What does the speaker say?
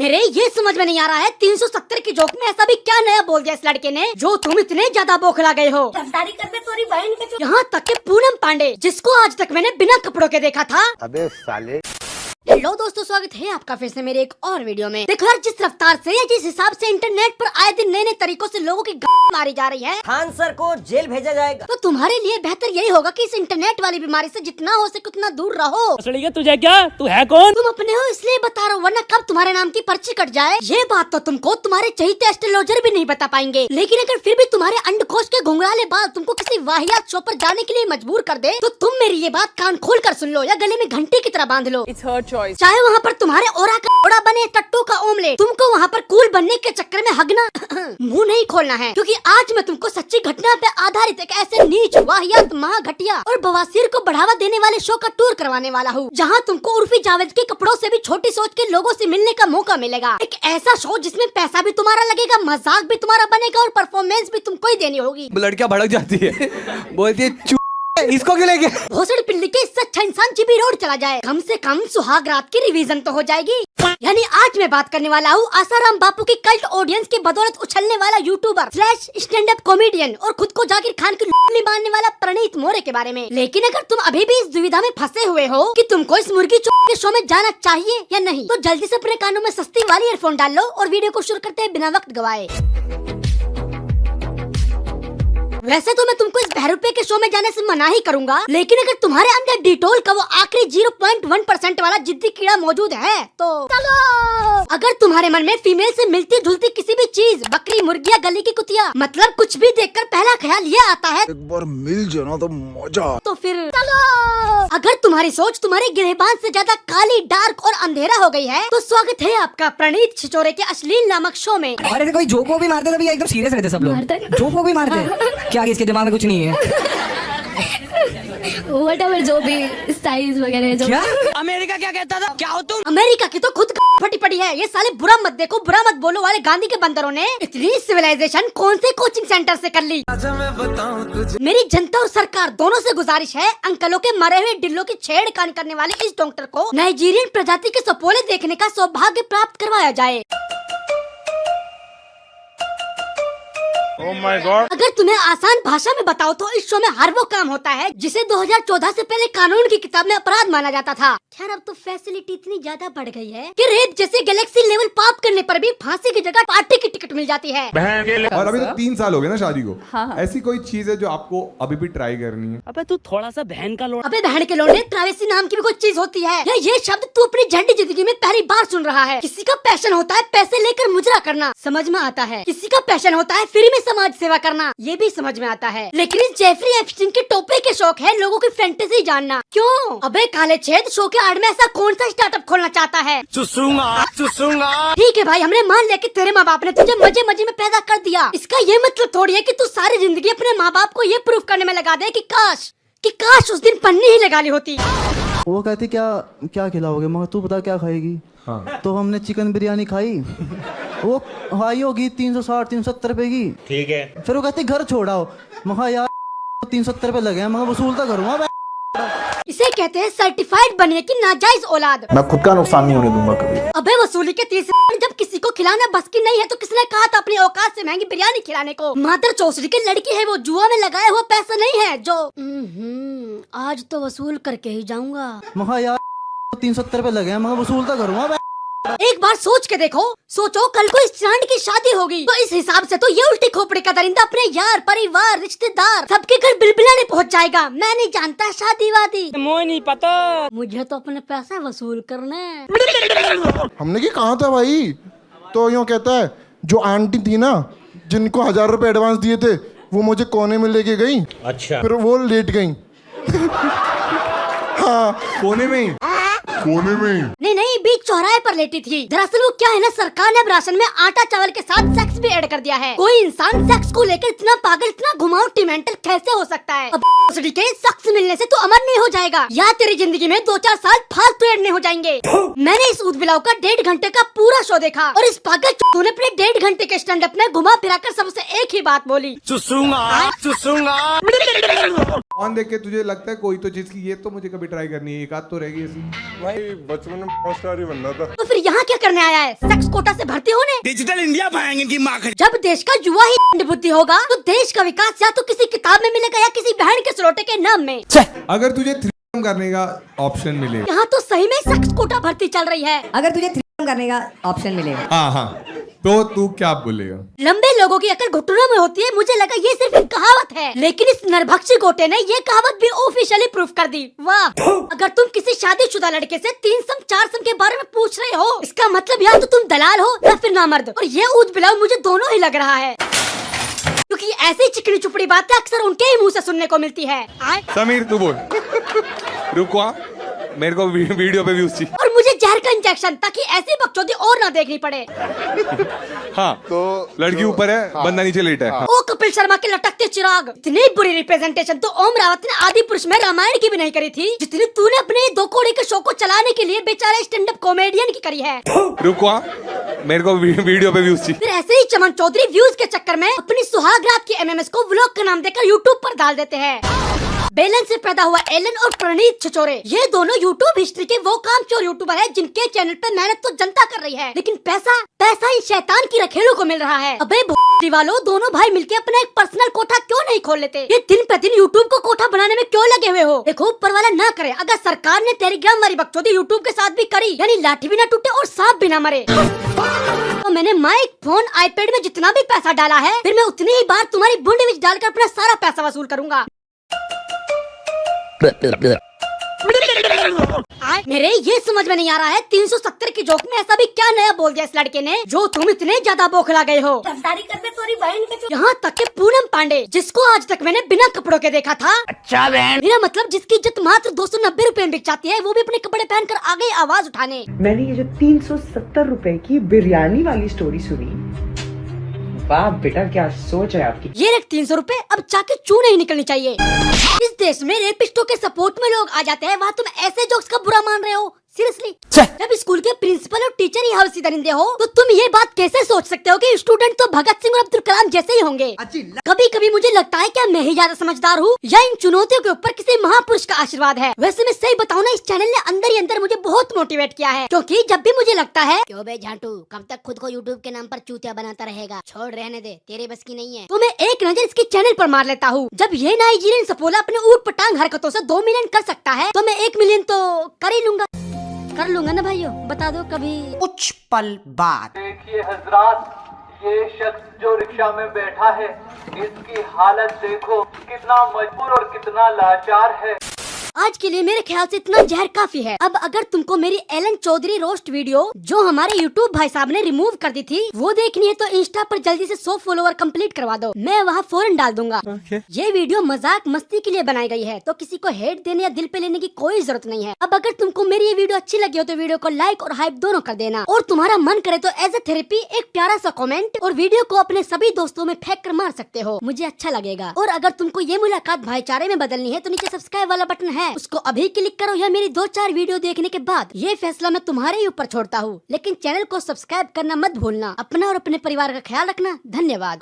मेरे ये समझ में नहीं आ रहा है 370 की जोक में ऐसा भी क्या नया बोल दिया इस लड़के ने जो तुम इतने ज्यादा बौखला गए हो। रफ्तारी कर तोरी बहन के यहाँ तक के पूनम पांडे जिसको आज तक मैंने बिना कपड़ों के देखा था। अबे साले। हेलो दोस्तों, स्वागत है आपका फिर से मेरे एक और वीडियो में। देखो यार, जिस रफ्तार से या जिस हिसाब से इंटरनेट पर आए दिन नए नए तरीकों से लोगों की मारी जा रही है, खान सर को जेल भेजा जाएगा। तो तुम्हारे लिए बेहतर यही होगा कि इस इंटरनेट वाली बीमारी से जितना हो सके उतना दूर रहो। तुझे क्या, तू है कौन? तुम अपने हो इसलिए बता रहा हूँ, वरना कब तुम्हारे नाम की पर्ची कट जाए ये बात तो तुमको तुम्हारे चहीते एस्ट्रोलॉजर भी नहीं बता पाएंगे। लेकिन अगर फिर भी तुम्हारे अंडकोश के घुंघराले बाल तुमको किसी वाहियात शो पर जाने के लिए मजबूर कर दे, तो तुम मेरी ये बात कान खोल कर सुन लो या गले में घंटी की तरह बांध लो। It's her choice. चाहे वहाँ पर तुम्हारे ओरा का ओड़ा बने टट्टू का ओमलेट, तुमको वहाँ पर कूल बनने के चक्कर में हगना मुंह नहीं खोलना है, क्योंकि आज मैं तुमको सच्ची घटना पे आधारित एक ऐसे नीच वाहियात महाघटिया और बवासीर को बढ़ावा देने वाले शो का टूर करवाने वाला हूँ, जहाँ तुमको उर्फी जावेद के कपड़ों से भी छोटी सोच के लोगों से मिलने का मौका मिलेगा। एक ऐसा शो जिसमें पैसा भी तुम्हारा लगेगा, मजाक भी तुम्हारा बनेगा और परफॉर्मेंस भी तुमको ही देनी होगी। लड़कियां भड़क जाती है, बोलती है इसको क्यों लेके भोसड़ी पिल्ली के इससे अच्छा इंसान जीबी रोड चला जाए, कम से कम सुहाग रात की रिवीजन तो हो जाएगी। यानी आज मैं बात करने वाला हूँ आसाराम बापू की कल्ट ऑडियंस की बदौलत उछलने वाला YouTuber slash stand up comedian और खुद को जाकिर खान की लुल्ली मारने वाला प्रणीत मोरे के बारे में। लेकिन अगर तुम अभी भी इस दुविधा में फंसे हुए हो कि तुमको इस मुर्गी चोर के शो में जाना चाहिए या नहीं, तो जल्दी से अपने कानों में सस्ती वाली ईयरफोन डाल लो और वीडियो को शुरू करते हैं बिना वक्त गवाए। वैसे तो मैं तुमको इस बहरूपे के शो में जाने से मना ही करूंगा, लेकिन अगर तुम्हारे अंदर डिटोल का वो आखिरी 0.1% वाला जिद्दी कीड़ा मौजूद है तो चलो। अगर तुम्हारे मन में फीमेल से मिलती जुलती किसी भी चीज, बकरी, मुर्गिया, गली की कुतिया, मतलब कुछ भी देखकर पहला ख्याल ये आता है एक बार मिल जाए ना तो मजा, तो फिर चलो। अगर तुम्हारी सोच तुम्हारे गिरेबान से ज्यादा काली, डार्क और अंधेरा हो गई है, तो स्वागत है आपका प्रणीत छिछोरे के अश्लील नामक शो में। और ऐसे कोई जोक को भी मारते तभी एकदम सीरियस रहते सब लोग। जोक को भी मारते क्या, इसके दिमाग में कुछ नहीं है। व्हाटएवर जो भी स्टाइल्स वगैरह जो क्या अमेरिका क्या कहता था, क्या हो तुम? अमेरिका की तो खुद फटी पड़ी है। ये साले बुरा मत देखो बुरा मत बोलो वाले गांधी के बंदरों ने इतनी सिविलाइजेशन कौन से कोचिंग सेंटर से कर ली। मेरी जनता और सरकार दोनों से गुजारिश है, अंकलों के मरे हुए डिल्लों की छेड़खानी करने वाले इस डॉक्टर को नाइजीरियन प्रजाति के सपोले देखने का सौभाग्य प्राप्त करवाया जाए। Oh my God। अगर तुम्हें आसान भाषा में बताओ तो इस शो में हर वो काम होता है जिसे 2014 से पहले कानून की किताब में अपराध माना जाता था। खैर अब तो फैसिलिटी इतनी ज्यादा बढ़ गई है कि रेप जैसे गैलेक्सी लेवल पाप करने पर भी फांसी की जगह पार्टी की टिकट मिल जाती है। और अभी तो 3 साल हो गए ना शादी को। हाँ। ऐसी कोई चीज है जो आपको अभी भी ट्राई करनी है? अबे तू थोड़ा सा बहन का लोड़ा। अबे बहन के लोड़े, प्राइवेसी नाम की भी कोई चीज होती है या ये शब्द तू अपनी झंडी जिंदगी में पहली बार सुन रहा है? किसी का पैशन होता है पैसे लेकर मुजरा करना, समझ में आता है। किसी का पैशन होता है फ्री में समाज सेवा करना, ये भी समझ में आता है। लेकिन इस जेफरी एप्स्टीन के टोपे के शौक है लोगों की फैंटेसी जानना। क्यों? अबे काले छेद, शो के आड़ में ऐसा कौन सा स्टार्टअप खोलना चाहता है? चुसूंगा। ठीक है भाई, हमने मान लिया कि तेरे माँ बाप ने तुझे मजे मजे में पैदा कर दिया। इसका ये मतलब थोड़ी है कि तू सारी जिंदगी अपने माँ बाप को ये प्रूफ करने में लगा दे कि काश उस दिन पन्नी ही लगा ली होती। वो कहती क्या खिलाओगे, मगर तू बता क्या खाएगी। हाँ। तो हमने चिकन बिरयानी खाई, वो हाई होगी 360-370 रुपए की। ठीक है। फिर वो कहती घर छोड़ाओ, महा यार 370 रुपए लगे हैं, मगर वसूल तो करूँगा। इसे कहते हैं सर्टिफाइड बनिए की नाजायज औलाद। मैं खुद का नुकसान नहीं होने दूंगा कभी। अबे वसूली के तीसरे जब किसी को खिलाना बस की नहीं है तो किसने कहा था अपनी औकात से महंगी बिरयानी खिलाने को? मादर चौसरी की लड़की है वो, जुआ में लगाया हुआ पैसा नहीं है जो आज तो वसूल करके ही जाऊंगा। महा यार 370 रुपए लगे हैं, मगर वसूल तो करूँगा। एक बार सोच के देखो, सोचो कल को इस चांद की शादी होगी तो इस हिसाब से तो ये उल्टी खोपड़ी का दरिंदा अपने यार, परिवार, रिश्तेदार सबके घर बिलबिलाने पहुंच जाएगा। मैं नहीं जानता शादी वादी, मुझे नहीं पता, मुझे तो अपने पैसे वसूल करने। हमने की कहा था भाई, तो यूँ कहता है जो आंटी थी ना जिनको 1000 रुपए एडवांस दिए थे वो मुझे कोने में लेके गई। अच्छा। फिर वो लेट गई। हाँ, कोने में नहीं बीच चौराहे पर लेटी थी। दरअसल वो क्या है ना, सरकार ने अब राशन में आटा चावल के साथ सेक्स भी ऐड कर दिया है। कोई इंसान सेक्स को लेकर इतना पागल, इतना घुमावटी मेंटल कैसे हो सकता है? अब के शख्स मिलने से तो अमर नहीं हो जाएगा या तेरी जिंदगी में 2-4 साल फालतू ऐड नहीं हो जाएंगे। मैंने इस ऊद बिलाव का 1.5 घंटे का पूरा शो देखा और इस पागल चूहे ने अपने 1.5 घंटे के स्टैंड अप में घुमा फिराकर सबसे एक ही बात बोली, चुसूंगा। देख के तुझे लगता है कोई तो चीज की ये तो मुझे कभी ट्राई करनी है, एक आध तो रहेगी ऐसी। भाई बचपन में अधिकारी बनना था। तो फिर यहाँ क्या करने आया है? सेक्स कोटा से भर्ती होने? डिजिटल इंडिया पाएंगे की माँ का। जब देश का युवा ही अंध बुद्धि होगा तो देश का विकास या तो किसी किताब में मिलेगा या किसी बहन के सलोटे के नाम में। अगर तुझे थ्री करने का ऑप्शन मिले, यहाँ तो सही में सेक्स कोटा भर्ती चल रही है। अगर तुझे थ्री करने का ऑप्शन मिलेगा, हाँ, तो तू क्या बोलेगा? लंबे लोगों की अकल घुटनों में होती है। मुझे लगा ये सिर्फ एक कहावत है, लेकिन इस नरभक्षी गोटे ने ये कहावत भी ऑफिशियली प्रूफ कर दी। वाह! अगर तुम किसी शादीशुदा लड़के से 3 सम 4 सम के बारे में पूछ रहे हो, इसका मतलब या तो तुम दलाल हो या फिर नामर्द। और ये ऊद बिलाव मुझे दोनों ही लग रहा है, क्योंकि ऐसी चिकनी चुपड़ी बातें अक्सर उनके ही मुंह से सुनने को मिलती है। समीर तू बोल। रुको, मेरे को वीडियो पे व्यूज चाहिए। और मुझे जहर का इंजेक्शन, ताकि ऐसी बकचोदी और ना देखनी पड़े। हाँ, तो लड़की ऊपर है, बंदा नीचे लेटा है। ओ कपिल शर्मा के लटकते चिराग, इतनी बुरी रिप्रेजेंटेशन तो ओम रावत ने आदि पुरुष में रामायण की भी नहीं करी थी, जितनी तूने अपने 2 कौड़ी के शो को चलाने के लिए बेचारे स्टैंड अप कॉमेडियन की करी है। रुको, मेरे को वीडियो पे व्यूज चाहिए। फिर ऐसे ही चमन चौधरी व्यूज के चक्कर में अपनी सुहाग रात की एमएमएस को व्लॉग का नाम देकर यूट्यूब पर डाल देते हैं। बेलन से पैदा हुआ एलन और प्रणीत छिछोरे, ये दोनों यूट्यूब हिस्ट्री के वो कामचोर यूट्यूबर हैं जिनके चैनल पे मेहनत तो जनता कर रही है, लेकिन पैसा इन शैतान की रखेलों को मिल रहा है। अबे वालों, दोनों भाई मिलके अपना एक पर्सनल कोठा क्यों नहीं खोल लेते? ये दिन पे दिन यूट्यूब को कोठा बनाने में क्यों लगे हुए हो? देखो, ऊपर वाला ना करे, अगर सरकार ने टेलीग्राम वाली बकचोदी यूट्यूब के साथ भी करी, यानी लाठी भी ना टूटे और सांप भी ना मरे, तो मैंने माइक, फोन, आईपैड में जितना भी पैसा डाला है, फिर मैं उतनी ही बार तुम्हारी बुंड में डालकर अपना सारा पैसा वसूल करूंगा। मेरे ये समझ में नहीं आ रहा है, 370 की जोक में ऐसा भी क्या नया बोल दिया इस लड़के ने जो तुम इतने ज्यादा बौखला गए हो। यहाँ तक के पूनम पांडे, जिसको आज तक मैंने बिना कपड़ों के देखा था। अच्छा बहन, मेरा मतलब जिसकी इज्जत मात्र 290 रुपए में बिक जाती है, वो भी अपने कपड़े पहनकर आ गई आवाज उठाने। मैंने ये जो 370 रुपए की बिरयानी वाली स्टोरी सुनी, वाह बेटा, क्या सोच है आपकी। ये रख 300 रुपए, अब जाके चू नहीं निकलनी चाहिए। इस देश में रेपिस्टों के सपोर्ट में लोग आ जाते हैं, वहाँ तुम ऐसे जोक्स का बुरा मान रहे हो? सीरियसली, जब स्कूल के प्रिंसिपल और टीचर ही हवसी दरिंदे हो, तो तुम ये बात कैसे सोच सकते हो कि स्टूडेंट तो भगत सिंह और अब्दुल कलाम जैसे ही होंगे? कभी कभी मुझे लगता है क्या मैं ही ज्यादा समझदार हूँ या इन चुनौतियों के ऊपर किसी महापुरुष का आशीर्वाद है। वैसे मैं सही बताऊँ ना, इस चैनल ने अंदर ही अंदर मुझे बहुत मोटिवेट किया है, क्योंकि जब भी मुझे लगता है क्यों बे झांटू, कब तक खुद को यूट्यूब के नाम पर चूतिया बनाता रहेगा, छोड़ रहने दे, तेरे बस की नहीं है, तो मैं एक नजर इसके चैनल पर मार लेता हूँ। जब ये नाइजीरियन सपोला अपने ऊट पटांग हरकतों से 2 मिलियन कर सकता है, तो मैं 1 मिलियन तो कर ही लूंगा ना भाइयों, बता दो कभी। कुछ पल बाद देखिए हजरात, ये शख्स जो रिक्शा में बैठा है, इसकी हालत देखो, कितना मजबूर और कितना लाचार है। आज के लिए मेरे ख्याल से इतना जहर काफी है। अब अगर तुमको मेरी एलन चौधरी रोस्ट वीडियो जो हमारे यूट्यूब भाई साहब ने रिमूव कर दी थी वो देखनी है, तो इंस्टा पर जल्दी से 100 फॉलोवर कंप्लीट करवा दो, मैं वहाँ फौरन डाल दूंगा। ये वीडियो मजाक मस्ती के लिए बनाई गई है, तो किसी को हेट देने या दिल पे लेने की कोई जरूरत नहीं है। अब अगर तुमको मेरी ये वीडियो अच्छी लगी हो तो वीडियो को लाइक और हाइप दोनों कर देना, और तुम्हारा मन करे तो एज ए थेरेपी एक प्यारा सा कमेंट और वीडियो को अपने सभी दोस्तों में फेंक कर मार सकते हो, मुझे अच्छा लगेगा। और अगर तुमको ये मुलाकात भाईचारे में बदलनी है तो नीचे सब्सक्राइब वाला बटन है, उसको अभी क्लिक करो, या मेरी 2-4 वीडियो देखने के बाद ये फैसला मैं तुम्हारे ही ऊपर छोड़ता हूँ। लेकिन चैनल को सब्सक्राइब करना मत भूलना। अपना और अपने परिवार का ख्याल रखना। धन्यवाद।